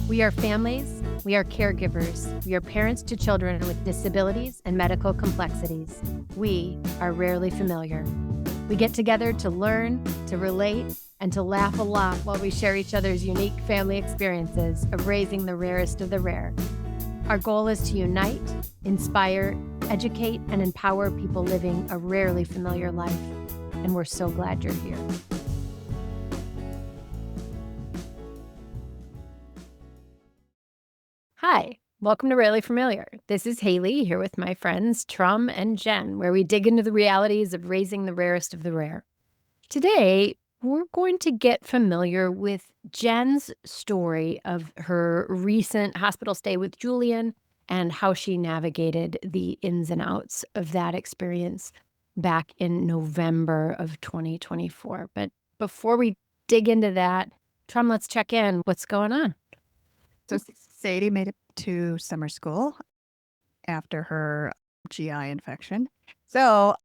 We are families, we are caregivers, we are parents to children with disabilities and medical complexities. We are rarely familiar. We get together to learn, to relate, and to laugh a lot while we share each other's unique family experiences of raising the rarest of the rare. Our goal is to unite, inspire, educate, and empower people living a rarely familiar life. And we're so glad you're here. Hi, welcome to Rarely Familiar. This is Haley here with my friends Tram and Jen, where we dig into the realities of raising the rarest of the rare. Today, we're going to get familiar with Jen's story of her recent hospital stay with Julian and how she navigated the ins and outs of that experience back in November of 2024. But before we dig into that, Tram, let's check in. What's going on? So Sadie made it to summer school after her GI infection. So,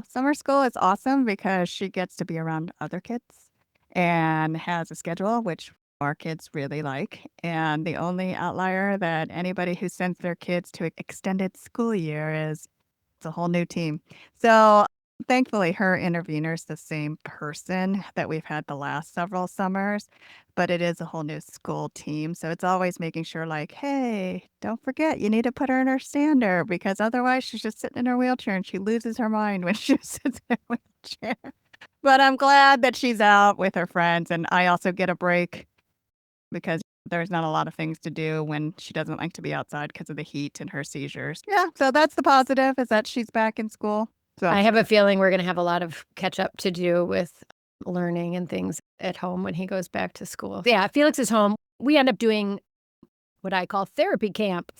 summer school is awesome because she gets to be around other kids and has a schedule, which our kids really like. And the only outlier that anybody who sends their kids to an extended school year is it's a whole new team. So thankfully, her intervener is the same person that we've had the last several summers, but it is a whole new school team. So it's always making sure, like, hey, don't forget, you need to put her in her stander because otherwise she's just sitting in her wheelchair and she loses her mind when she sits in her wheelchair. But I'm glad that she's out with her friends. And I also get a break because there's not a lot of things to do when she doesn't like to be outside because of the heat and her seizures. Yeah, so that's the positive is that she's back in school. So I have a feeling we're going to have a lot of catch up to do with learning and things at home when he goes back to school. Yeah, Felix is home. We end up doing what I call therapy camp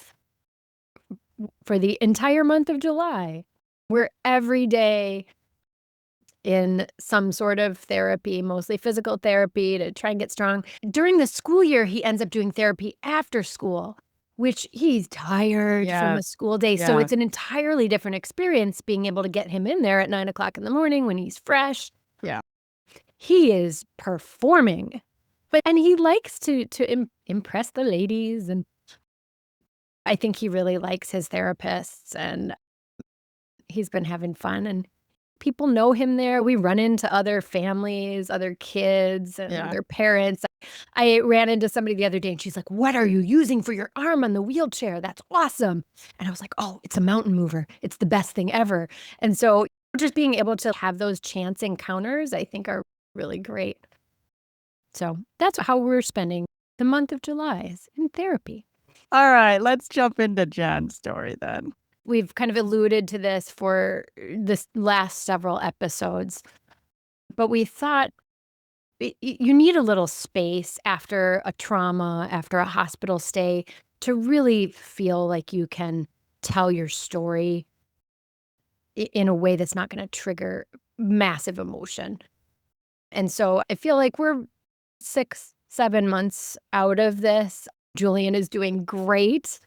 for the entire month of July. We're every day in some sort of therapy, mostly physical therapy to try and get strong. During the school year, he ends up doing therapy after school, which he's tired from a school day. So it's an entirely different experience being able to get him in there at 9 o'clock in the morning when he's fresh. Yeah. He is performing, and he likes to impress the ladies. And I think he really likes his therapists, and he's been having fun. And people know him there. We run into other families, other kids, and their parents. I ran into somebody the other day, and she's like, "What are you using for your arm on the wheelchair? That's awesome." And I was like, "Oh, it's a mountain mover. It's the best thing ever." And so just being able to have those chance encounters, I think, are really great. So that's how we're spending the month of July, is in therapy. All right, let's jump into Jen's story then. We've kind of alluded to this for this last several episodes, but we thought you need a little space after a trauma, after a hospital stay, to really feel like you can tell your story in a way that's not going to trigger massive emotion. And so I feel like we're 6, 7 months out of this. Julian is doing great.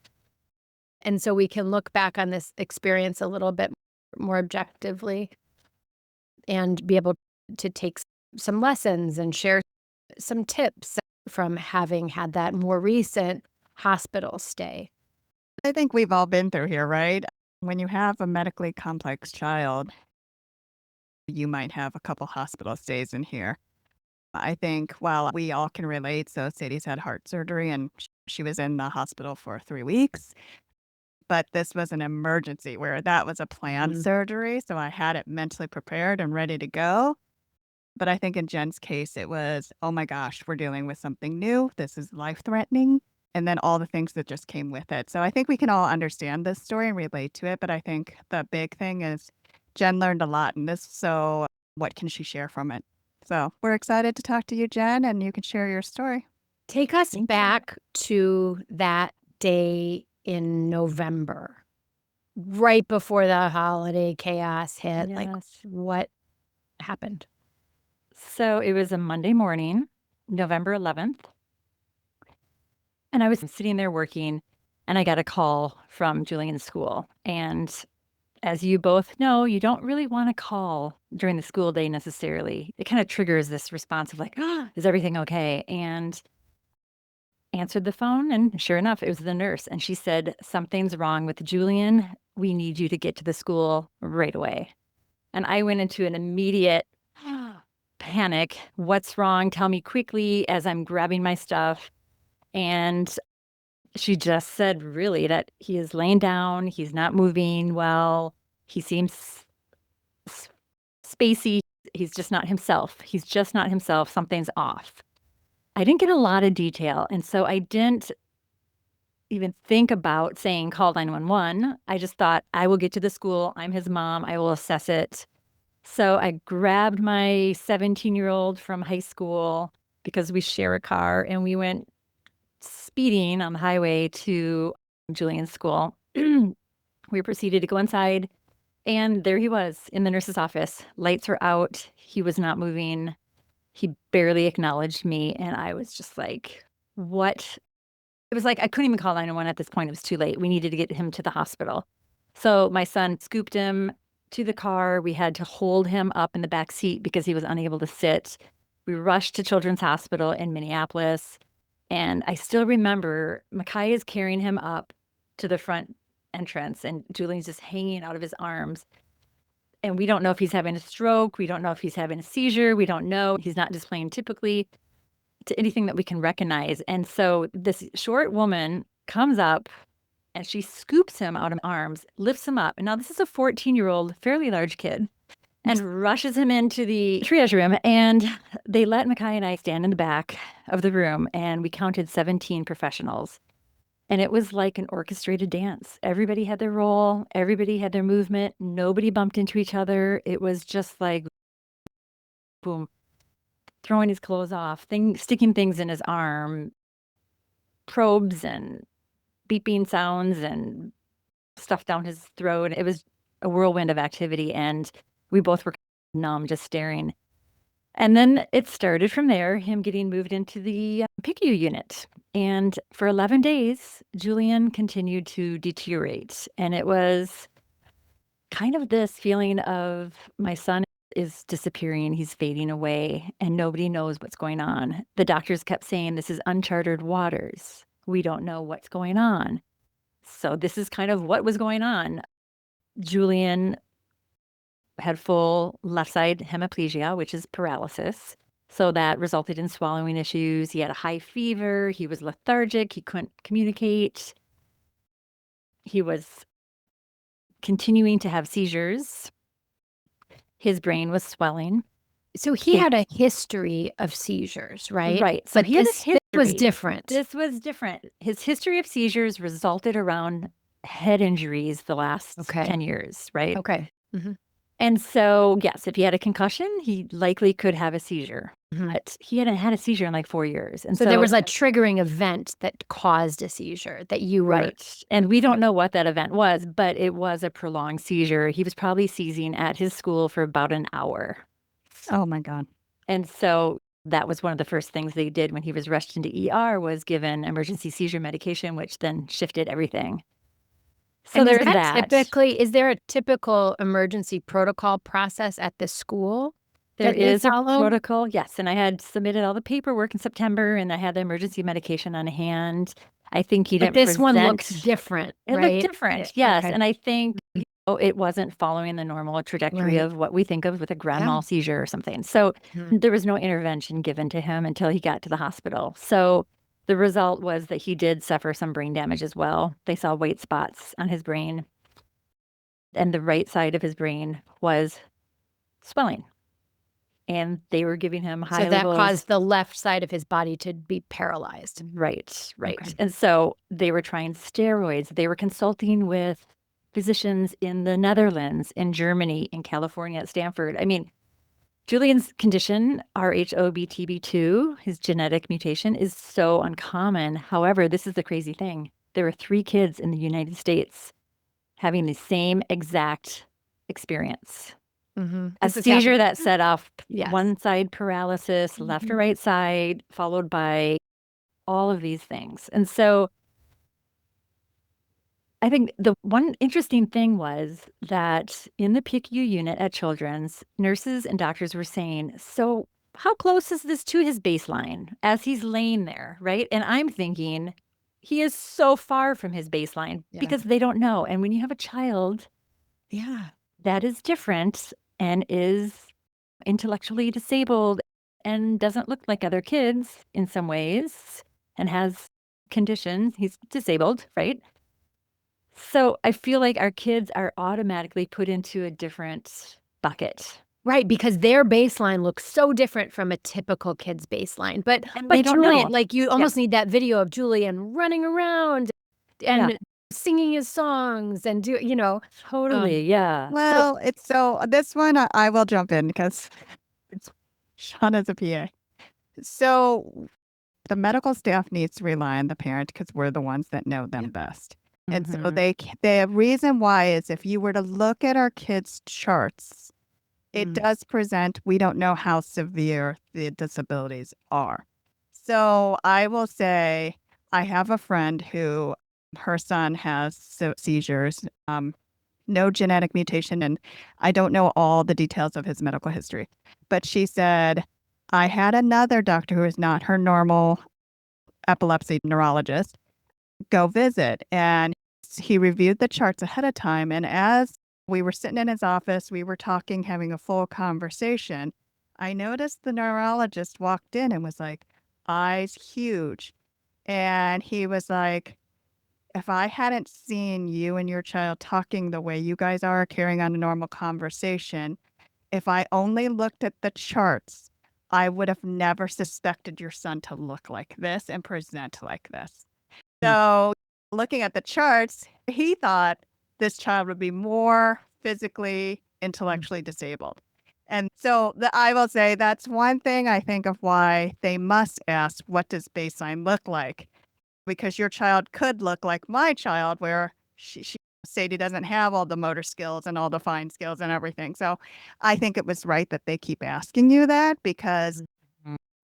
And so we can look back on this experience a little bit more objectively and be able to take some lessons and share some tips from having had that more recent hospital stay. I think we've all been through here, right? When you have a medically complex child, you might have a couple hospital stays in here. I think while we all can relate, so Sadie's had heart surgery and she was in the hospital for 3 weeks. But this was an emergency where that was a planned surgery. So I had it mentally prepared and ready to go. But I think in Jen's case, it was, oh my gosh, we're dealing with something new. This is life threatening. And then all the things that just came with it. So I think we can all understand this story and relate to it. But I think the big thing is Jen learned a lot in this. So what can she share from it? So we're excited to talk to you, Jen, and you can share your story. Take us back to that day in November, right before the holiday chaos hit. Like, what happened? So it was a Monday morning, November 11th. And I was sitting there working, and I got a call from Julian's school. And as you both know, you don't really want to call during the school day necessarily. It kind of triggers this response of like, is everything okay? And answered the phone, and sure enough, it was the nurse. And she said, "Something's wrong with Julian. We need you to get to the school right away." And I went into an immediate panic. "What's wrong? Tell me quickly," as I'm grabbing my stuff. And she just said, really, that he is laying down. He's not moving well. He seems s- spacey. He's just not himself. He's just not himself. Something's off. I didn't get a lot of detail. And so I didn't even think about saying call 911. I just thought, I will get to the school. I'm his mom. I will assess it. So I grabbed my 17-year-old from high school because we share a car, and we went speeding on the highway to Julian's school. We proceeded to go inside, and there he was in the nurse's office. Lights were out. He was not moving. He barely acknowledged me, and I was just like, what? It was like I couldn't even call 911 at this point. It was too late. We needed to get him to the hospital. So my son scooped him to the car. We had to hold him up in the back seat because he was unable to sit. We rushed to Children's Hospital in Minneapolis. And I still remember Makai is carrying him up to the front entrance, and Julian's just hanging out of his arms. And we don't know if he's having a stroke. We don't know if he's having a seizure. We don't know. He's not displaying typically to anything that we can recognize. And so this short woman comes up and she scoops him out of arms, lifts him up. And now this is a 14-year-old, fairly large kid, and rushes him into the triage room. And they let Makai and I stand in the back of the room, and we counted 17 professionals. And it was like an orchestrated dance. Everybody had their role. Everybody had their movement. Nobody bumped into each other. It was just like, boom, throwing his clothes off, sticking things in his arm, probes and beeping sounds and stuff down his throat. It was a whirlwind of activity, and we both were numb, just staring. And then it started from there, him getting moved into the PICU unit. And for 11 days, Julian continued to deteriorate. And it was kind of this feeling of my son is disappearing, he's fading away, and nobody knows what's going on. The doctors kept saying, this is uncharted waters. We don't know what's going on. So this is kind of what was going on. Julian had full left side hemiplegia, which is paralysis. So that resulted in swallowing issues. He had a high fever. He was lethargic. He couldn't communicate. He was continuing to have seizures. His brain was swelling. So he had a history of seizures, right? Right. So but he had this a was history. different. This was different. His history of seizures resulted around head injuries the last 10 years, right? Okay. Mm-hmm. And so, yes, if he had a concussion, he likely could have a seizure. Mm-hmm. But he hadn't had a seizure in like 4 years. And So there was a triggering event that caused a seizure that you were. Right. And we don't know what that event was, but it was a prolonged seizure. He was probably seizing at his school for about an hour. Oh my God. And so that was one of the first things they did when he was rushed into ER, was given emergency seizure medication, which then shifted everything. So And there's that. is there a typical emergency protocol process at the school? There that they is a follow? protocol, yes. And I had submitted all the paperwork in September, and I had the emergency medication on hand. I think he But didn't this one present- looks different, It right? looked different, yes. Okay. And I think it wasn't following the normal trajectory Right. of what we think of with a grand mal seizure or something. So there was no intervention given to him until he got to the hospital. So the result was that he did suffer some brain damage as well. They saw white spots on his brain, and the right side of his brain was swelling. And they were giving him high So that levels. caused the left side of his body to be paralyzed. Right. Okay. And so they were trying steroids. They were consulting with physicians in the Netherlands, in Germany, in California, at Stanford. I mean, Julian's condition, RHOBTB2, his genetic mutation, is so uncommon. However, this is the crazy thing. There were 3 kids in the United States having the same exact experience. Mm-hmm. A seizure that set off Yes. one side paralysis, left or right side, followed by all of these things. And so I think the one interesting thing was that in the PICU unit at Children's, nurses and doctors were saying, so how close is this to his baseline as he's laying there, right? And I'm thinking he is so far from his baseline Yeah. because they don't know. And when you have a child Yeah. that is different and is intellectually disabled and doesn't look like other kids in some ways and has conditions, he's disabled, right? So I feel like our kids are automatically put into a different bucket. Right, because their baseline looks so different from a typical kid's baseline. But And they don't Julian, know. like, you almost need that video of Julian running around and singing his songs and Totally. Yeah. Well, it's so this one I will jump in because it's Sean as a PA. So the medical staff needs to rely on the parent because we're the ones that know them best. And so Mhm. the reason why is if you were to look at our kids' charts, it does present, we don't know how severe the disabilities are. So I will say, I have a friend who her son has seizures, no genetic mutation, and I don't know all the details of his medical history. But she said, I had another doctor who is not her normal epilepsy neurologist go visit, and he reviewed the charts ahead of time. And as we were sitting in his office, we were talking, having a full conversation. I noticed the neurologist walked in and was like, eyes huge. And he was like, if I hadn't seen you and your child talking the way you guys are, carrying on a normal conversation, if I only looked at the charts, I would have never suspected your son to look like this and present like this. So, looking at the charts, he thought this child would be more physically, intellectually disabled. And so I will say that's one thing I think of why they must ask, what does baseline look like? Because your child could look like my child, where Sadie doesn't have all the motor skills and all the fine skills and everything. So I think it was right that they keep asking you that because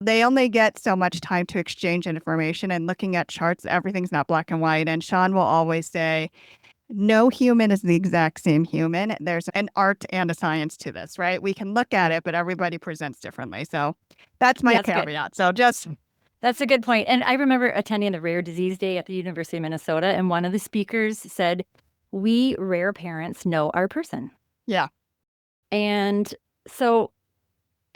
they only get so much time to exchange information, and looking at charts, everything's not black and white. And Sean will always say, no human is the exact same human. There's an art and a science to this, right? We can look at it, but everybody presents differently. So that's my That's good. caveat. So just That's a good point. And I remember attending the Rare Disease Day at the University of Minnesota, and one of the speakers said, we rare parents know our person. Yeah. And so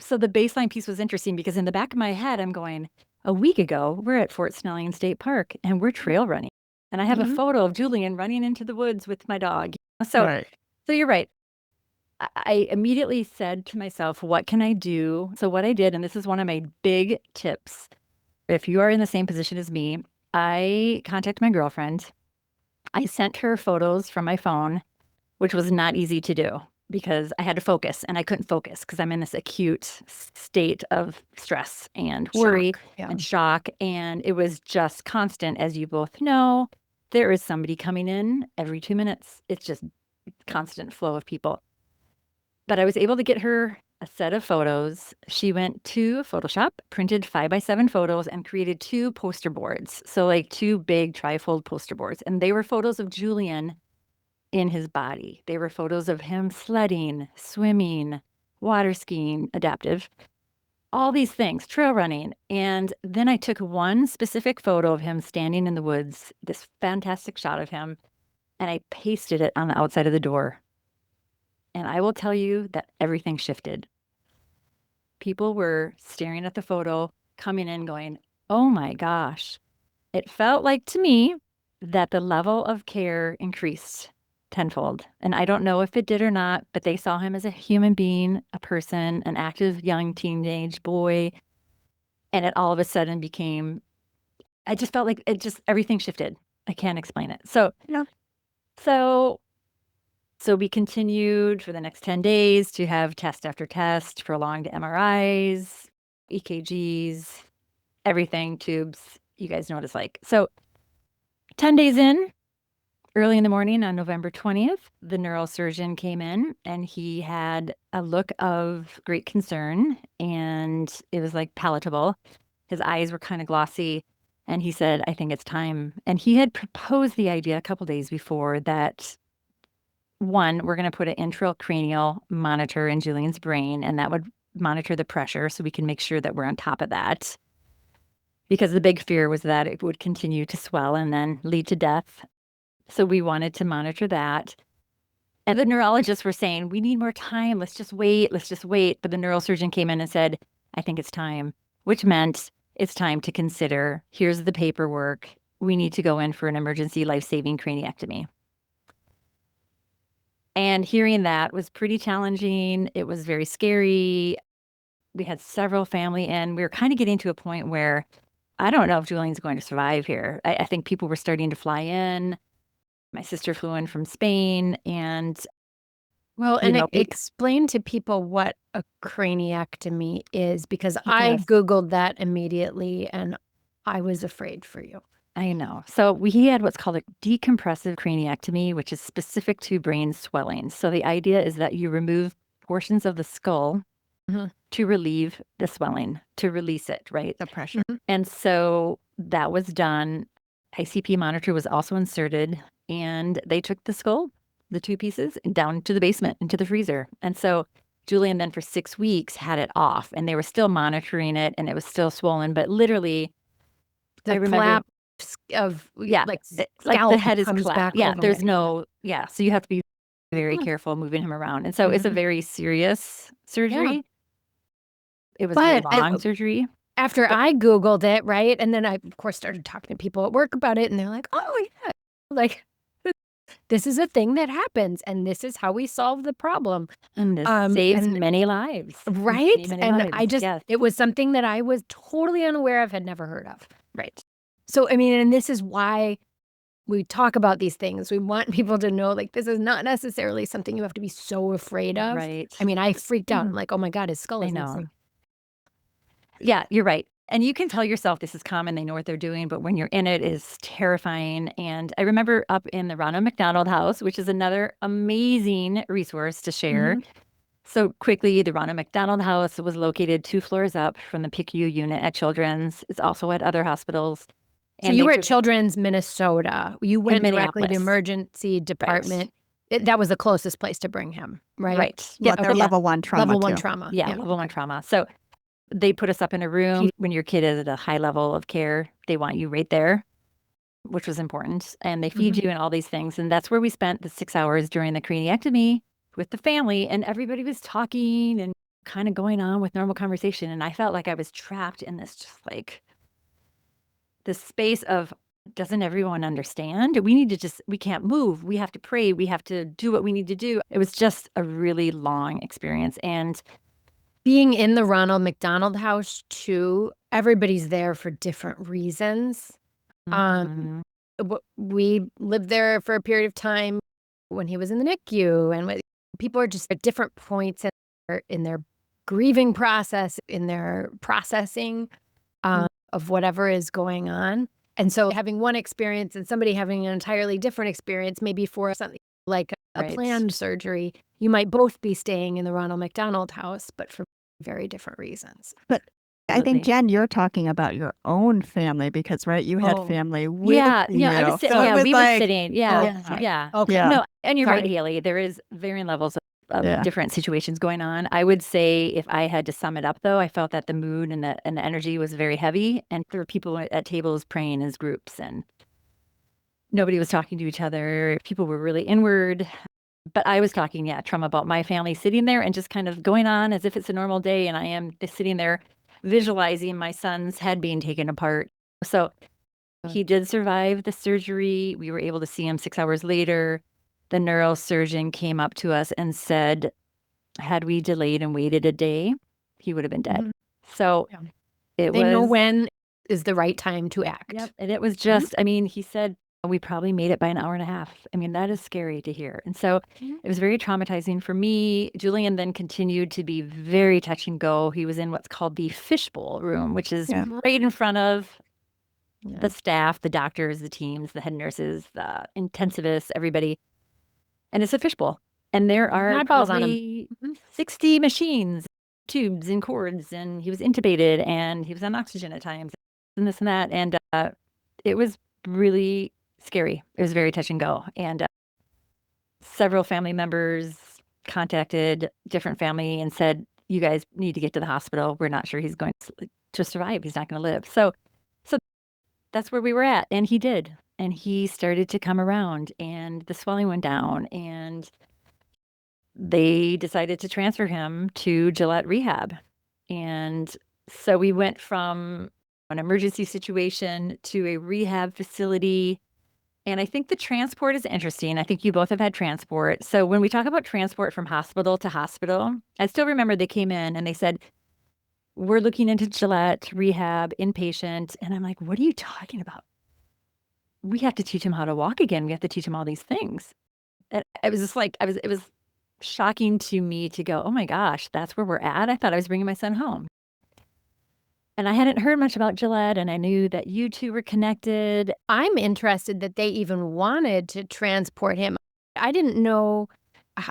the baseline piece was interesting because in the back of my head, I'm going, a week ago, we're at Fort Snelling State Park and we're trail running. And I have a photo of Julian running into the woods with my dog. So, right. so you're right. I immediately said to myself, what can I do? So what I did, and this is one of my big tips, if you are in the same position as me, I contacted my girlfriend. I sent her photos from my phone, which was not easy to do because I had to focus and I couldn't focus because I'm in this acute state of stress and worry and shock. And it was just constant, as you both know. There is somebody coming in every 2 minutes. It's just constant flow of people. But I was able to get her a set of photos. She went to Photoshop, printed 5x7 photos, and created 2 poster boards. So, like 2 big trifold poster boards. And they were photos of Julian in his body. They were photos of him sledding, swimming, water skiing, adaptive, all these things, trail running. And then I took one specific photo of him standing in the woods, this fantastic shot of him, and I pasted it on the outside of the door. And I will tell you that everything shifted. People were staring at the photo, coming in going, oh my gosh. It felt like to me that the level of care increased tenfold. And I don't know if it did or not, but they saw him as a human being, a person, an active young teenage boy. And it all of a sudden became, I just felt like everything shifted. I can't explain it. So we continued for the next 10 days to have test after test, prolonged MRIs, EKGs, everything, tubes. You guys know what it's like. So 10 days in, early in the morning on November 20th, the neurosurgeon came in and he had a look of great concern and it was like palatable. His eyes were kind of glossy and he said, I think it's time. And he had proposed the idea a couple days before that one, we're going to put an intracranial monitor in Julian's brain and that would monitor the pressure so we can make sure that we're on top of that. Because the big fear was that it would continue to swell and then lead to death. So we wanted to monitor that. And the neurologists were saying, we need more time. Let's just wait. Let's just wait. But the neurosurgeon came in and said, I think it's time, which meant it's time to consider, here's the paperwork. We need to go in for an emergency life-saving craniectomy. And hearing that was pretty challenging. It was very scary. We had several family in. We were kind of getting to a point where I don't know if Julian's going to survive here. I think people were starting to fly in. My sister flew in from Spain, and Well, you and know, explain to people what a craniectomy is, because I Yes. Googled that immediately and I was afraid for you. I know. So he had what's called a decompressive craniectomy, which is specific to brain swelling. So the idea is that you remove portions of the skull Mhm. to relieve the swelling, to release it, right? The pressure. And so that was done. ICP monitor was also inserted, and they took the skull, the two pieces, and down to the basement, into the freezer. And so Julian then for 6 weeks had it off, and they were still monitoring it, and it was still swollen. But literally, The I remember, flap of yeah, like like the scalp head is comes flat. back Yeah, over there's it. no, yeah. So you have to be very Huh. careful moving him around. And so it's a Mhm. very serious surgery. It was a But long surgery. after I Googled it, right? And then I, of course, started talking to people at work about it, and they're like, oh, yeah, like this is a thing that happens, and this is how we solve the problem. And this saves And many lives. right? Many And lives. I just, Yes. it was something that I was totally unaware of, had never heard of. Right. So, I mean, and this is why we talk about these things. We want people to know, like, this is not necessarily something you have to be so afraid of. Right. I mean, I freaked out. I'm like, oh my God, his skull I is know. missing. Yeah, you're right. And you can tell yourself this is common. They know what they're doing, but when you're in it, it's terrifying. And I remember up in the Ronald McDonald House, which is another amazing resource to share. Mhm. So quickly, the Ronald McDonald House was located 2 floors up from the PICU unit at Children's. It's also at other hospitals. So And you they were at took Children's, Minnesota. You went directly to the Minneapolis. emergency department. That was the closest place to bring him, right? Right. Well, Yeah. they're Okay. level 1 trauma Level 1 too. trauma. Yeah. Level 1 trauma. So they put us up in a room. When your kid is at a high level of care, they want you right there, which was important. And they feed you and all these things. And that's where we spent the 6 hours during the craniectomy with the family. And everybody was talking and kind of going on with normal conversation. And I felt like I was trapped in this, just like this space of, doesn't everyone understand? We need to just, we can't move. We have to pray. We have to do what we need to do. It was just a really long experience. And Being in the Ronald McDonald House too, everybody's there for different reasons. mhm, We lived there for a period of time when he was in the NICU, and people are just at different points in their grieving process, in their processing of whatever is going on. And so having one experience and somebody having an entirely different experience, maybe for something like a Right. planned surgery, you might both be staying in the Ronald McDonald House, but for very different reasons. But I think, Absolutely. Jen, you're talking about your own family because, right, you had Oh. family with yeah, you. I was So it was we were like, sitting. Oh, Yeah, sorry. yeah. Okay. yeah. No, and you're right, Sorry. Haley. There is varying levels of Yeah. different situations going on. I would say if I had to sum it up, though, I felt that the mood and the energy was very heavy, and there were people at tables praying as groups, and nobody was talking to each other. People were really inward. But I was talking, trauma about my family sitting there and just kind of going on as if it's a normal day, and I am just sitting there visualizing my son's head being taken apart. So he did survive the surgery. We were able to see him 6 hours later. The neurosurgeon came up to us and said, had we delayed and waited a day, he would have been dead. Mhm. So Yeah. it They was. know when is the right time to act. Yep. And it was just, I mean, he said we probably made it by an hour and a half. I mean, that is scary to hear. And so Mhm. it was very traumatizing for me. Julian then continued to be very touch and go. He was in what's called the fishbowl room, which is Yeah. right in front of Yeah. the staff, the doctors, the teams, the head nurses, the intensivists, everybody. And it's a fishbowl. And there are Eyeballs on 'em. probably Mhm. 60 machines, tubes and cords, and he was intubated and he was on oxygen at times and this and that. And it was really scary. It was very touch and go. And several family members contacted different family and said, you guys need to get to the hospital. We're not sure he's going to survive. He's not going to live. So that's where we were at. And he did. And he started to come around and the swelling went down and they decided to transfer him to Gillette Rehab. And so we went from an emergency situation to a rehab facility. And I think the transport is interesting. I think you both have had transport. So when we talk about transport from hospital to hospital, I still remember they came in and they said, we're looking into Gillette Rehab inpatient. And I'm like, what are you talking about? We have to teach him how to walk again. We have to teach him all these things. And it was just like, it was shocking to me to go, oh my gosh, that's where we're at. I thought I was bringing my son home. And I hadn't heard much about Gillette, and I knew that you two were connected. I'm interested that they even wanted to transport him. I didn't know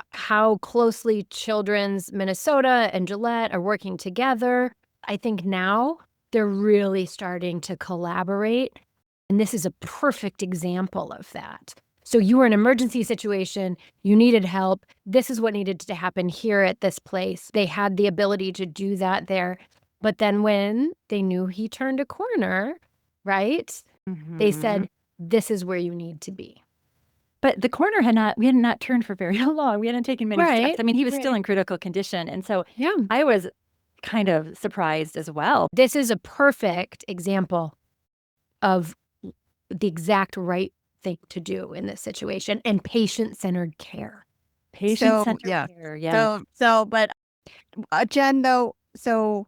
how closely Children's Minnesota and Gillette are working together. I think now they're really starting to collaborate, and this is a perfect example of that. So you were in an emergency situation, you needed help. This is what needed to happen here at this place. They had the ability to do that there. But then when they knew he turned a corner, right? They said, this is where you need to be. But the corner we had not turned for very long. We hadn't taken many steps. I mean, he was still in critical condition. And so I was kind of surprised as well. This is a perfect example of the exact right thing to do in this situation and patient-centered care. Patient-centered care, yeah. But Jen, though, so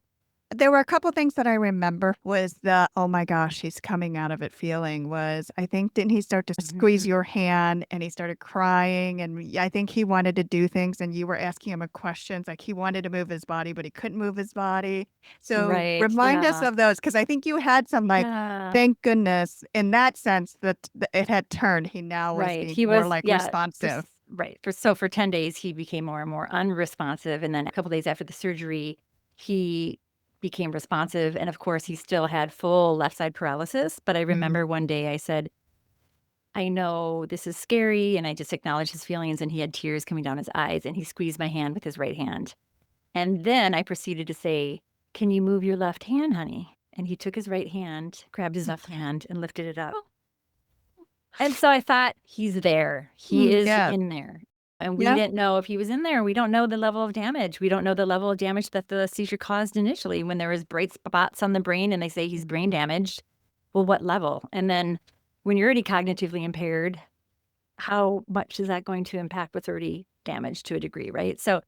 there were a couple things that I remember was the, oh my gosh, he's coming out of it feeling was, I think, didn't he start to squeeze your hand and he started crying? And I think he wanted to do things and you were asking him questions, like he wanted to move his body, but he couldn't move his body. So remind us of those, because I think you had some thank goodness in that sense that it had turned. He now was being more like responsive. So for 10 days, he became more and more unresponsive. And then a couple days after the surgery, he became responsive. And of course, he still had full left side paralysis. But I remember one day I said, I know this is scary. And I just acknowledged his feelings. And he had tears coming down his eyes. And he squeezed my hand with his right hand. And then I proceeded to say, can you move your left hand, honey? And he took his right hand, grabbed his left hand, and lifted it up. And so I thought, he's there. He is in there. And we didn't know if he was in there. We don't know the level of damage. We don't know the level of damage that the seizure caused initially when there was bright spots on the brain and they say he's brain damaged. Well, what level? And then when you're already cognitively impaired, how much is that going to impact what's already damaged to a degree, right? So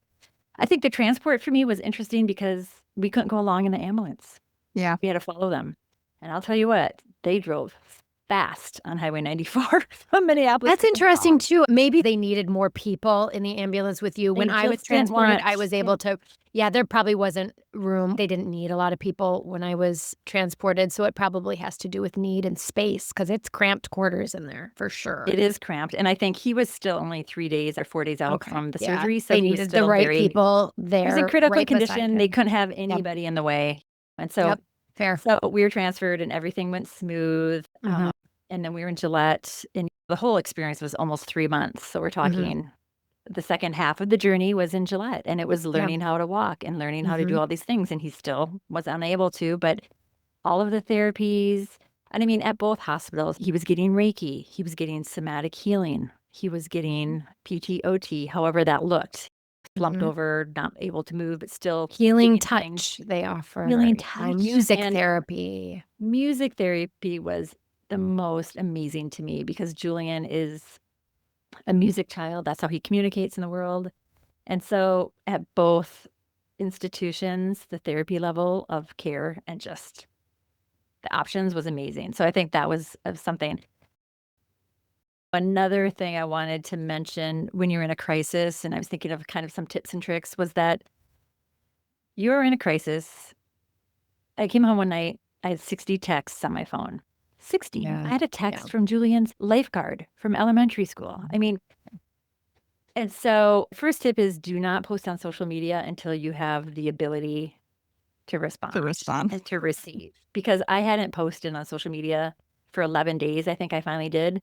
I think the transport for me was interesting because we couldn't go along in the ambulance. Yeah. We had to follow them. And I'll tell you what, they drove fast on Highway 94 from Minneapolis. That's interesting too. Maybe they needed more people in the ambulance with you. When I was transported, I was able to, there probably wasn't room. They didn't need a lot of people when I was transported. So it probably has to do with need and space because it's cramped quarters in there for sure. It is cramped. And I think he was still only 3 days or 4 days out from the surgery. So they needed the right people there. He was in critical condition. They couldn't have anybody in the way. And so, so we were transferred and everything went smooth. And then we were in Gillette, and the whole experience was almost 3 months. So we're talking the second half of the journey was in Gillette, and it was learning how to walk and learning how to do all these things. And he still was unable to, but all of the therapies, and I mean, at both hospitals, he was getting Reiki, he was getting somatic healing, he was getting PT/OT, however that looked. Slumped over, not able to move, but still healing touch they offer. Healing touch. Music therapy. Music therapy was the most amazing to me because Julian is a music child. That's how he communicates in the world. And so at both institutions, the therapy level of care and just the options was amazing. So I think that was something. Another thing I wanted to mention when you're in a crisis, and I was thinking of kind of some tips and tricks, was that you're in a crisis. I came home one night, I had 60 texts on my phone. 60. I had a text from Julian's lifeguard from elementary school. I mean, and so first tip is do not post on social media until you have the ability to respond. And to receive. Because I hadn't posted on social media for 11 days. I think I finally did.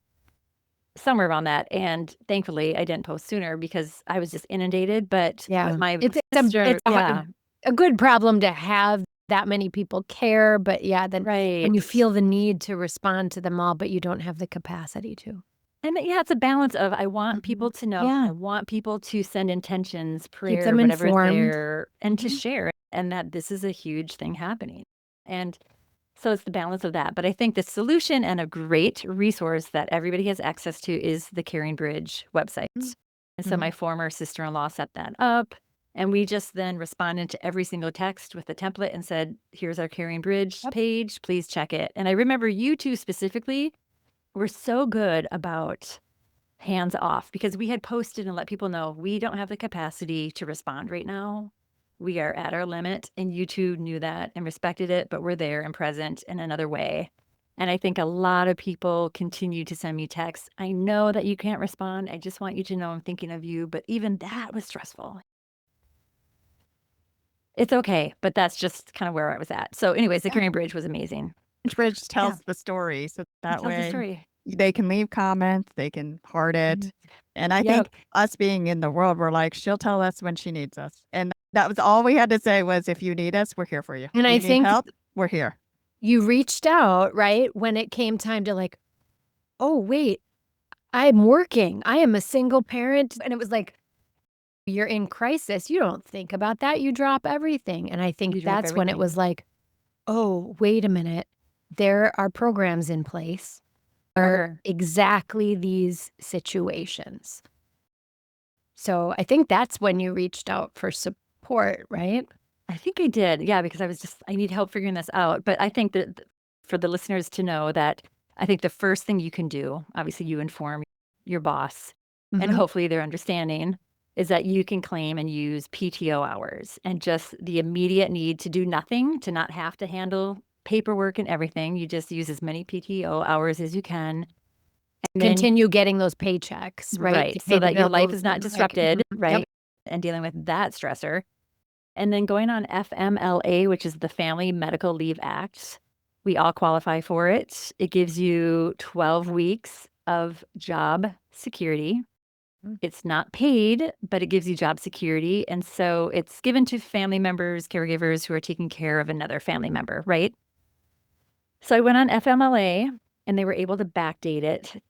Somewhere around that. And thankfully, I didn't post sooner because I was just inundated. But my sister, a good problem to have. That many people care, but yeah, then Right. when you feel the need to respond to them all, but you don't have the capacity to. And yeah, it's a balance of I want people to know, Yeah. I want people to send intentions, Keep prayer, them whatever informed. they're, and to Mhm. share, and that this is a huge thing happening. And so it's the balance of that. But I think the solution and a great resource that everybody has access to is the Caring Bridge website. And so my former sister-in-law set that up. And we just then responded to every single text with the template and said, here's our Caring Bridge page. Please check it. And I remember you two specifically were so good about hands off because we had posted and let people know we don't have the capacity to respond right now. We are at our limit. And you two knew that and respected it, but we're there and present in another way. And I think a lot of people continue to send me texts. I know that you can't respond. I just want you to know I'm thinking of you. But even that was stressful. It's okay, but that's just kind of where I was at. So anyways, the Caring Bridge was amazing. Bridge tells the story, so that Tells the way story. they can leave comments, they can heart it. And I Yep. think us being in the world, we're like, she'll tell us when she needs us. And that was all we had to say was, if you need us, we're here for you. And you I need think help, we're here. you reached out, right? When it came time to like, oh, wait, I'm working. I am a single parent. And it was like, you're in crisis. You don't think about that. You drop everything. And I think You drop that's when it everything. was like, oh, wait a minute. There are programs in place for Sure. exactly these situations. So I think that's when you reached out for support, right? I think I did. Yeah, because I need help figuring this out. But I think that for the listeners to know that I think the first thing you can do, obviously you inform your boss and hopefully they're understanding, is that you can claim and use PTO hours and just the immediate need to do nothing, to not have to handle paperwork and everything. You just use as many PTO hours as you can. And then, Continue getting those paychecks, right? right, To so pay the that your life bills is not and, like, disrupted, yep. right? And dealing with that stressor. And then going on FMLA, which is the Family Medical Leave Act, we all qualify for it. It gives you 12 weeks of job security. It's not paid, but it gives you job security. And so it's given to family members, caregivers who are taking care of another family member, right? So I went on FMLA and they were able to backdate it.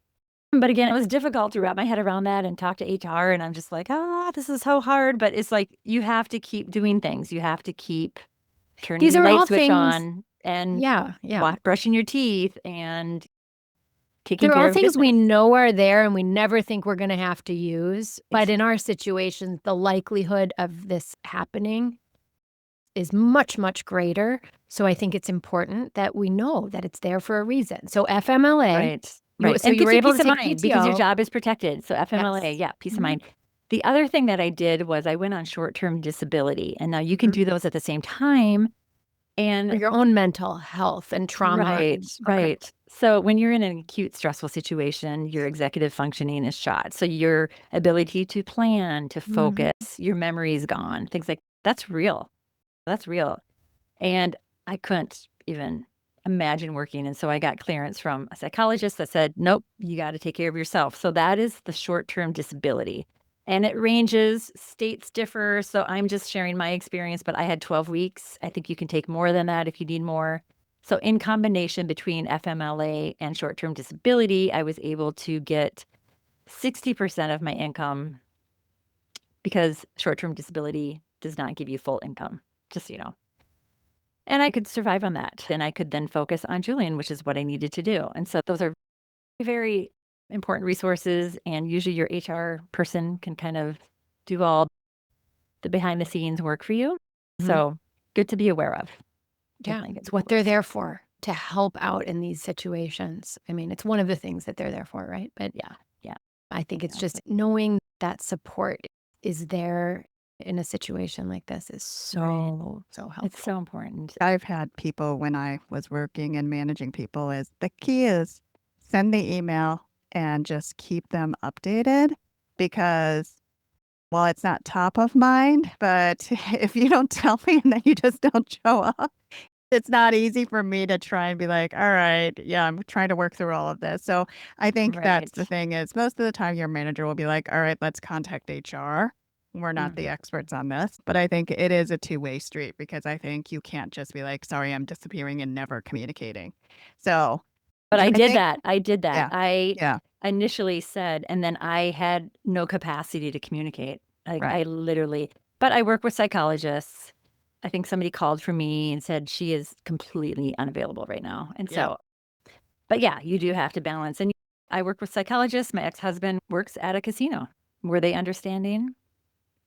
But again, it was difficult to wrap my head around that and talk to HR. And I'm just like, this is so hard. But it's like, you have to keep doing things. You have to keep turning These your are all light switch things. on and Yeah. brushing your teeth and taking They're care all of things we business. know are there and we never think we're going to have to use. But in our situations, the likelihood of this happening is much, much greater. So I think it's important that we know that it's there for a reason. So FMLA, Right. so And you were gives you able peace to of take mind because your PTO. job is protected. So FMLA, Yes. yeah, peace of mind. The other thing that I did was I went on short-term disability. And now you can do those at the same time. For And your own mental health and trauma. right. So when you're in an acute stressful situation, your executive functioning is shot. So your ability to plan, to focus, your memory is gone. Things like that's real. That's real. And I couldn't even imagine working. And so I got clearance from a psychologist that said, nope, you got to take care of yourself. So that is the short-term disability. And it ranges, states differ. So I'm just sharing my experience, but I had 12 weeks. I think you can take more than that if you need more. So in combination between FMLA and short-term disability, I was able to get 60% of my income because short-term disability does not give you full income, just so you know. And I could survive on that. And I could then focus on Julian, which is what I needed to do. And so those are very important resources. And usually your HR person can kind of do all the behind the scenes work for you. So good to be aware of. Yeah, it's what they're there for, to help out in these situations. I mean, it's one of the things that they're there for, right? But Yeah. I think it's just knowing that support is there in a situation like this is so helpful. It's so important. I've had people when I was working and managing people is the key is send the email and just keep them updated, because while it's not top of mind, but if you don't tell me and then you just don't show up, it's not easy for me to try and be like, all right, yeah, I'm trying to work through all of this. So I think that's the Right. thing is most of the time your manager will be like, all right, let's contact HR We're not the experts on this, but I think it is a two-way street because I think you can't just be like, sorry, I'm disappearing and never communicating. So, But I I did think, that. I did that. yeah, I yeah, initially said, and then I had no capacity to communicate. Like right. I literally, but I work with psychologists. I think somebody called for me and said she is completely unavailable right now. And Yeah. so, but yeah, you do have to balance. And I work with psychologists. My ex-husband works at a casino. Were they understanding?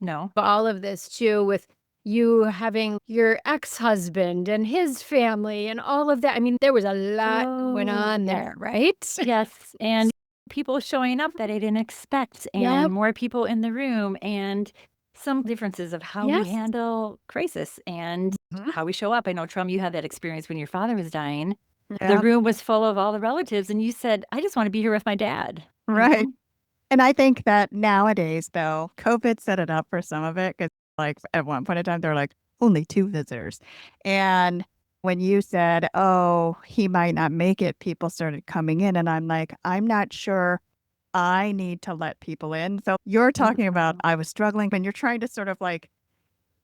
No. All of this too with you having your ex-husband and his family and all of that. I mean, there was a lot going Oh, on yes. there, right? Yes. And people showing up that I didn't expect, and Yep. more people in the room, and some differences of how we Yes. handle crisis and Mhm. how we show up. I know, Trum, you had that experience when your father was dying. The Yeah. room was full of all the relatives, and you said, I just want to be here with my dad. You Right. know? And I think that nowadays, though, COVID set it up for some of it because, like, at one point in time, they're like, only 2 visitors. And when you said, oh, he might not make it, people started coming in. And I'm like, I'm not sure I need to let people in. So you're talking about, Mhm. I was struggling, and you're trying to sort of like,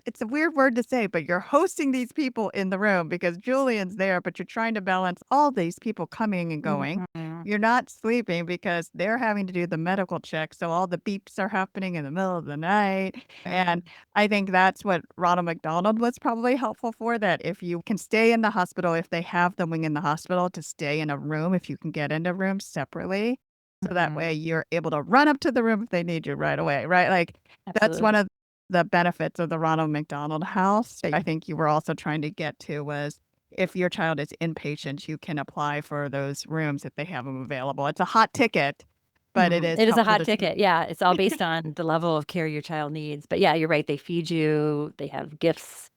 it's a weird word to say, but you're hosting these people in the room because Julian's there, but you're trying to balance all these people coming and going. Mhm. You're not sleeping because they're having to do the medical check. So all the beeps are happening in the middle of the night. And I think that's what Ronald McDonald was probably helpful for, that if you can stay in the hospital, if they have the wing in the hospital, to stay in a room, if you can get into rooms separately. So that Mhm. way you're able to run up to the room if they need you right away, right? Like that's one Absolutely. of the benefits of the Ronald McDonald House that I think you were also trying to get to was if your child is inpatient, you can apply for those rooms if they have them available. It's a hot ticket, but it is It is a helpful hot to see. ticket. Yeah, it's all based on the level of care your child needs. But yeah, you're right. They feed you, they have gifts.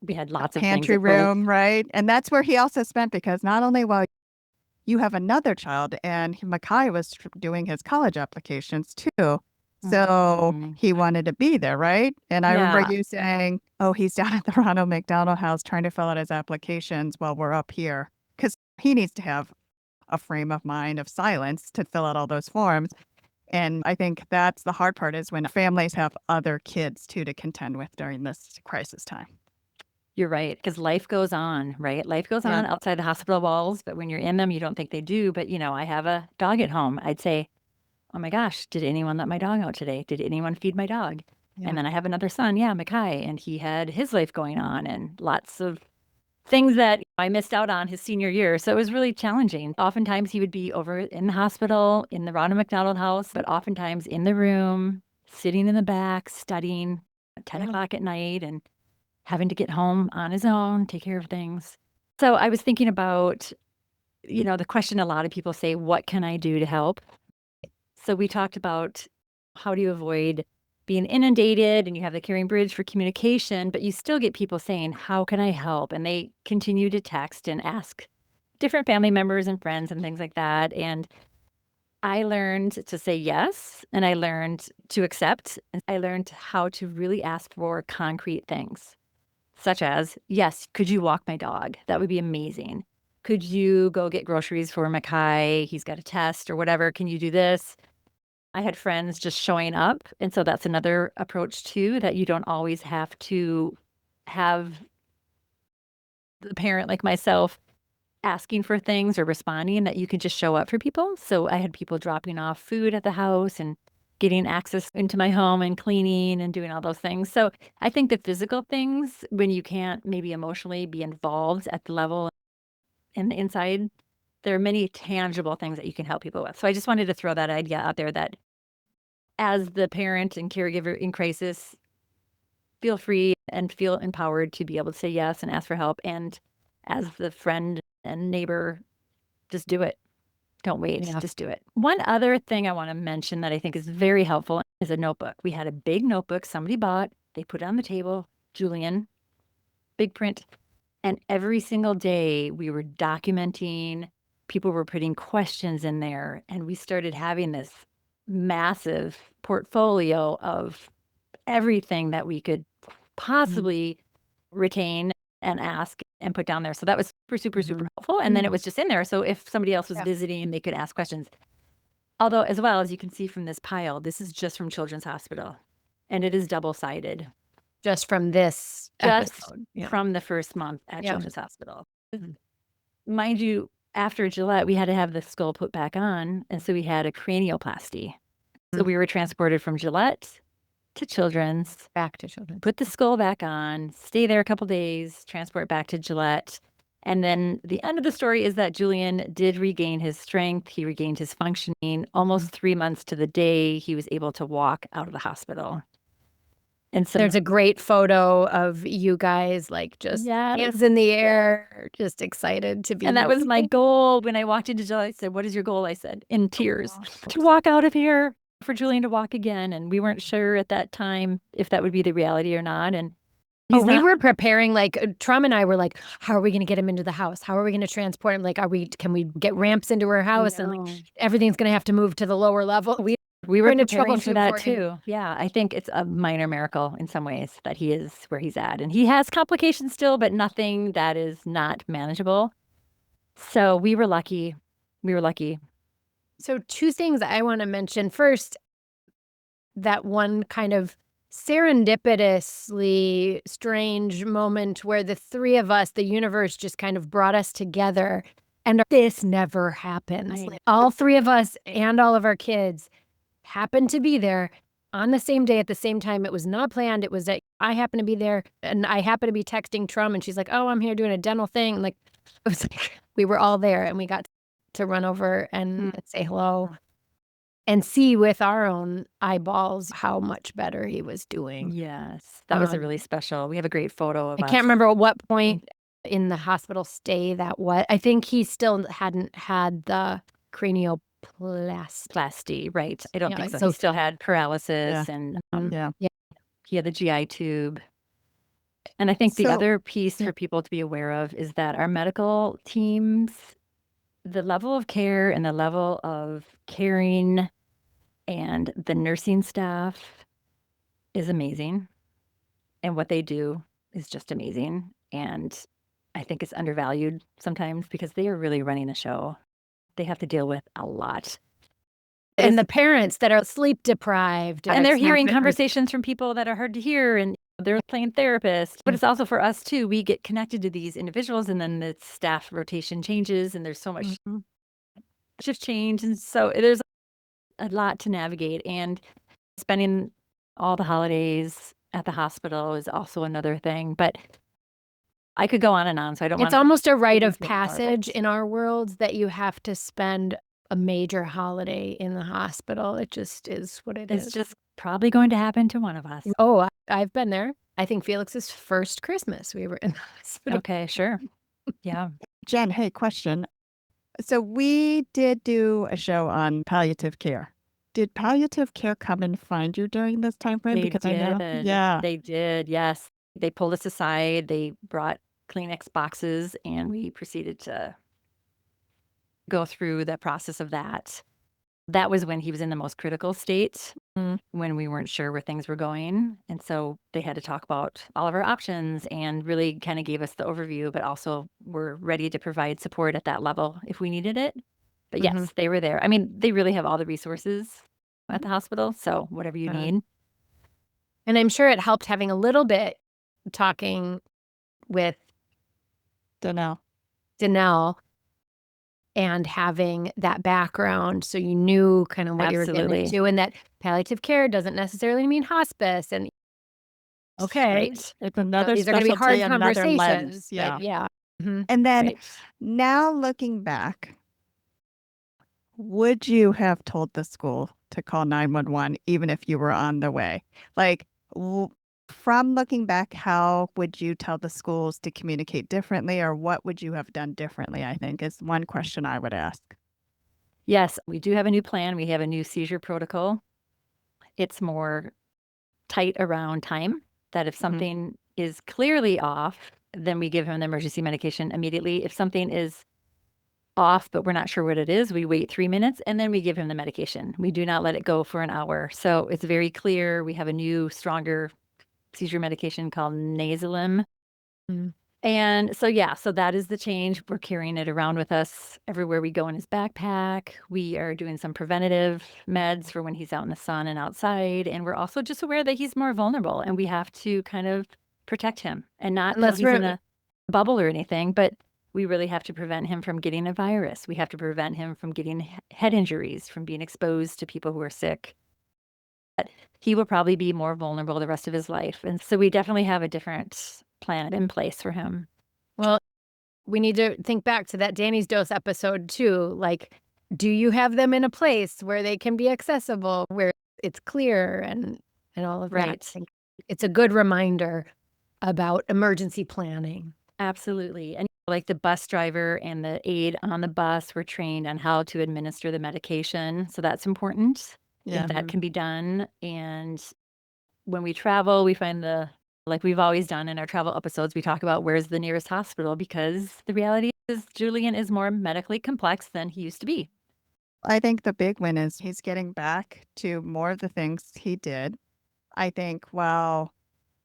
We had A lots of things pantry at birth. room, right? And that's where he also spent because not only while you have another child, and Mackay was doing his college applications too. So Mhm. he wanted to be there, right? And I remember Yeah. you saying, oh, he's down at the Ronald McDonald House trying to fill out his applications while we're up here. Because he needs to have a frame of mind of silence to fill out all those forms. And I think that's the hard part is when families have other kids too to contend with during this crisis time. You're right, because life goes on, right? Life goes Yeah. on outside the hospital walls, but when you're in them, you don't think they do. But, I have a dog at home. I'd say, "Oh my gosh, did anyone let my dog out today? Did anyone feed my dog?" Yeah. And then I have another son, yeah, Mackay, and he had his life going on and lots of things that I missed out on his senior year. So it was really challenging. Oftentimes he would be over in the hospital, in the Ronald McDonald House, but oftentimes in the room, sitting in the back, studying at 10 Yeah. o'clock at night and having to get home on his own, take care of things. So I was thinking about, the question a lot of people say, what can I do to help? So we talked about how do you avoid being inundated and you have the Caring Bridge for communication, but you still get people saying, how can I help? And they continue to text and ask different family members and friends and things like that. And I learned to say yes, and I learned to accept, and I learned how to really ask for concrete things. Such as, yes, could you walk my dog? That would be amazing. Could you go get groceries for Mackay? He's got a test or whatever. Can you do this? I had friends just showing up. And so that's another approach too, that you don't always have to have the parent like myself asking for things or responding, that you can just show up for people. So I had people dropping off food at the house and getting access into my home and cleaning and doing all those things. So I think the physical things, when you can't maybe emotionally be involved at the level and the inside, there are many tangible things that you can help people with. So I just wanted to throw that idea out there that as the parent and caregiver in crisis, feel free and feel empowered to be able to say yes and ask for help. And as the friend and neighbor, just do it. Don't wait, Yeah. just do it. One other thing I want to mention that I think is very helpful is a notebook. We had a big notebook somebody bought, they put it on the table, Julian, big print. And every single day we were documenting, people were putting questions in there, and we started having this massive portfolio of everything that we could possibly retain and ask and put down there. So that was super, super, super Mhm. helpful. And then it was just in there. So if somebody else was Yeah. visiting, they could ask questions. Although, as well as you can see from this pile, this is just from Children's Hospital. and it is double-sided. Just from this Just episode. Yeah. from the first month at Yeah. Children's Hospital. Mind you, after Gillette, we had to have the skull put back on, and so we had a cranioplasty. So we were transported from Gillette to Children's, Back to children. put the skull back on, stay there a couple days, transport back to Gillette. And then the end of the story is that Julian did regain his strength. He regained his functioning. Almost 3 months to the day, he was able to walk out of the hospital. And so There's a great photo of you guys like just hands in the air, just excited to be. And that was my goal when I walked into Gillette. I said, "What is your goal?" I said, in tears, to walk out of here, for Julian to walk again. And we weren't sure at that time if that would be the reality or not. And we were preparing, like Tram and I were like, how are we going to get him into the house? How are we going to transport him? Like, can we get ramps into her house? And like, everything's going to have to move to the lower level. We were in preparing for that too. Yeah, I think it's a minor miracle in some ways that he is where he's at. And he has complications still, but nothing that is not manageable. So we were lucky. We were lucky. So 2 things I want to mention. First, that one kind of serendipitously strange moment where the 3 of us, the universe just kind of brought us together, and this never happens. All 3 of us and all of our kids happened to be there on the same day at the same time. It was not planned. It was that I happened to be there, and I happened to be texting Trum, and she's like, "Oh, I'm here doing a dental thing." And like, it was like we were all there, and we got to run over and say hello and see with our own eyeballs how much better he was doing. Yes, that was a really special. We have a great photo of I us. can't remember at what point in the hospital stay that was. I think he still hadn't had the cranioplasty. Right. I don't think so. so- He still had paralysis and he had the GI tube. And I think the So- other piece for people to be aware of is that our medical teams, the level of care and the level of caring and the nursing staff is amazing. And what they do is just amazing. And I think it's undervalued sometimes because they are really running a show. They have to deal with a lot. And the parents that are sleep deprived. And they're hearing conversations from people that are hard to hear, and they're playing therapists. But it's also for us too. We get connected to these individuals, and then the staff rotation changes, and there's so much shift change. And so there's a lot to navigate. And spending all the holidays at the hospital is also another thing. But I could go on and on, so I don't want It's almost a rite of make hard. passage in our world that you have to spend a major holiday in the hospital. It just is what it is. It's just probably going to happen to one of us. Oh, I've been there. I think Felix's first Christmas, we were in the hospital. Okay, sure. Yeah. Jen, hey, question. So we did do a show on palliative care. Did palliative care come and find you during this time frame? They Because did. I know, yeah, They did, yes. They pulled us aside. They brought Kleenex boxes, and we proceeded to go through the process of that. That was when he was in the most critical state, when we weren't sure where things were going. And so they had to talk about all of our options and really kind of gave us the overview, but also were ready to provide support at that level if we needed it. But yes, they were there. I mean, they really have all the resources at the hospital. So whatever you need. And I'm sure it helped having a little bit talking with Danelle. and having that background, so you knew kind of what you were getting Absolutely. into, and that palliative care doesn't necessarily mean hospice. And okay, Right. It's another these are going to be hard specialty, another conversations. lens, but yeah. yeah. Mhm. And then Right. now looking back, would you have told the school to call 911 even if you were on the way? Like, from looking back, how would you tell the schools to communicate differently, or what would you have done differently? I think is one question I would ask. Yes, we do have a new plan. We have a new seizure protocol. It's more tight around time, that if something is clearly off, then we give him the emergency medication immediately. If something is off, but we're not sure what it is, we wait 3 minutes and then we give him the medication. We do not let it go for an hour. So it's very clear. We have a new, stronger seizure medication called Nasalim. And so, yeah, so that is the change. We're carrying it around with us everywhere we go in his backpack. We are doing some preventative meds for when he's out in the sun and outside. And we're also just aware that he's more vulnerable and we have to kind of protect him and not And till that's he's in where a bubble or anything, but we really have to prevent him from getting a virus. We have to prevent him from getting head injuries, from being exposed to people who are sick. But he will probably be more vulnerable the rest of his life. And so we definitely have a different plan in place for him. well, we need to think back to that Danny's Dose episode too. Like, do you have them in a place where they can be accessible, where it's clear and all of that? I Right. think it's a good reminder about emergency planning. Absolutely. And like the bus driver and the aide on the bus were trained on how to administer the medication. So that's important Yeah. if that can be done. And when we travel, we find like we've always done in our travel episodes, we talk about where's the nearest hospital because the reality is Julian is more medically complex than he used to be. I think the big win is he's getting back to more of the things he did. I think, while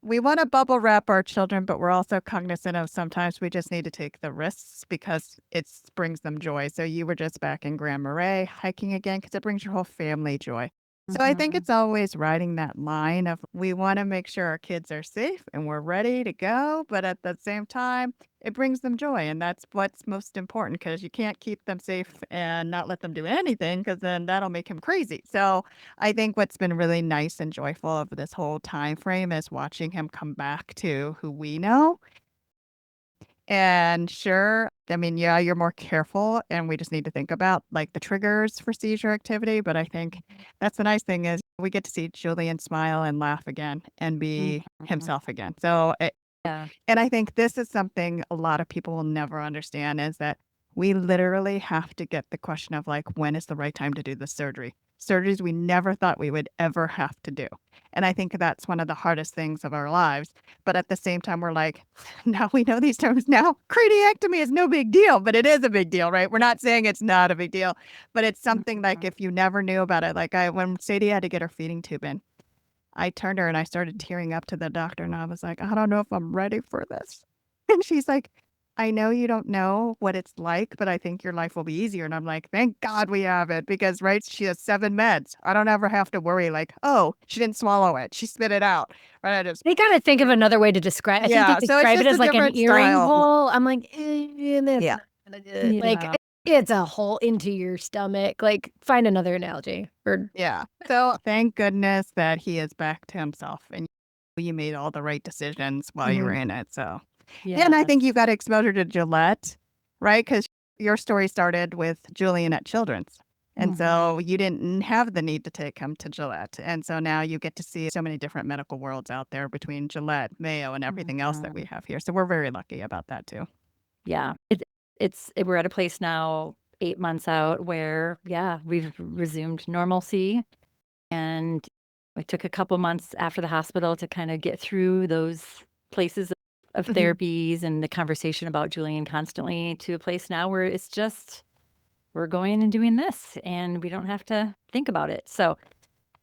we want to bubble wrap our children, but we're also cognizant of sometimes we just need to take the risks because it brings them joy. So you were just back in Grand Marais hiking again because it brings your whole family joy. So I think Mhm. it's always riding that line of we want to make sure our kids are safe and we're ready to go, but at the same time, it brings them joy. And that's what's most important because you can't keep them safe and not let them do anything because then that'll make him crazy. So I think what's been really nice and joyful of this whole time frame is watching him come back to who we know. And sure, I mean, yeah, you're more careful, and we just need to think about like the triggers for seizure activity. But I think that's the nice thing is we get to see Julian smile and laugh again and be Mhm. himself again. So Yeah. and I think this is something a lot of people will never understand is that we literally have to get the question of like, when is the right time to do the surgery? Surgeries we never thought we would ever have to do. And I think that's one of the hardest things of our lives. But at the same time, we're like, now we know these terms now. Craniectomy is no big deal, but it is a big deal, right? We're not saying it's not a big deal, but it's something like Mhm. if you never knew about it, like when Sadie had to get her feeding tube in, I turned her and I started tearing up to the doctor and I was like, I don't know if I'm ready for this. And she's like, I know you don't know what it's like, but I think your life will be easier. And I'm like, thank God we have it because, right, she has 7 meds. I don't ever have to worry like, oh, she didn't swallow it. She spit it out. Right. I just, They gotta think of another way to describe. I think they yeah. So it's describe it just as a like an different earring style. hole. I'm like, that's Yeah. not gonna do it. Like, Yeah. it's a hole into your stomach. Like, find another analogy. Or Yeah. So thank goodness that he is back to himself and you made all the right decisions while you were Mhm. in it. So. Yeah, and I Yes. think you got exposure to Gillette, right? Because your story started with Julian at Children's. And Mhm. so you didn't have the need to take him to Gillette. And so now you get to see so many different medical worlds out there between Gillette, Mayo, and everything else that we Mhm. have here. So we're very lucky about that too. Yeah. We're at a place now 8 months out where, yeah, we've resumed normalcy. And it took a couple months after the hospital to kind of get through those places of Mhm. therapies and the conversation about Julian constantly to a place now where it's just we're going and doing this and we don't have to think about it. So,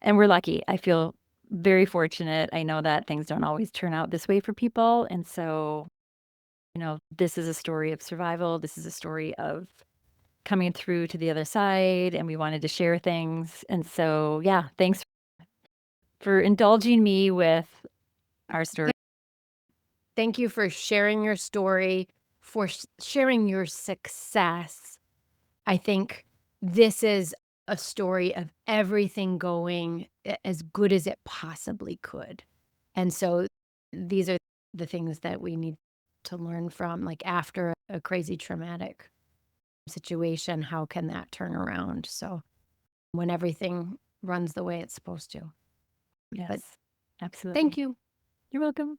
and we're lucky. I feel very fortunate. I know that things don't always turn out this way for people. And so, this is a story of survival. This is a story of coming through to the other side. And we wanted to share things. And so, yeah, thanks for indulging me with our story. thank you for sharing your story, for sharing your success. I think this is a story of everything going as good as it possibly could. And so these are the things that we need to learn from, like after a crazy traumatic situation, how can that turn around? So when everything runs the way it's supposed to. But Yes, absolutely. thank you. You're welcome.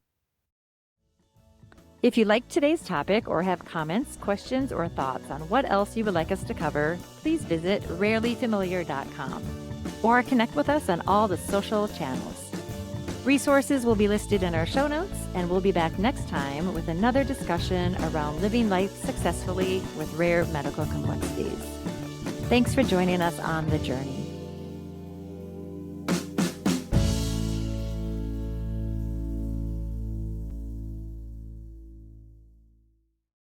If you liked today's topic or have comments, questions, or thoughts on what else you would like us to cover, please visit rarelyfamiliar.com or connect with us on all the social channels. Resources will be listed in our show notes, and we'll be back next time with another discussion around living life successfully with rare medical complexities. Thanks for joining us on the journey.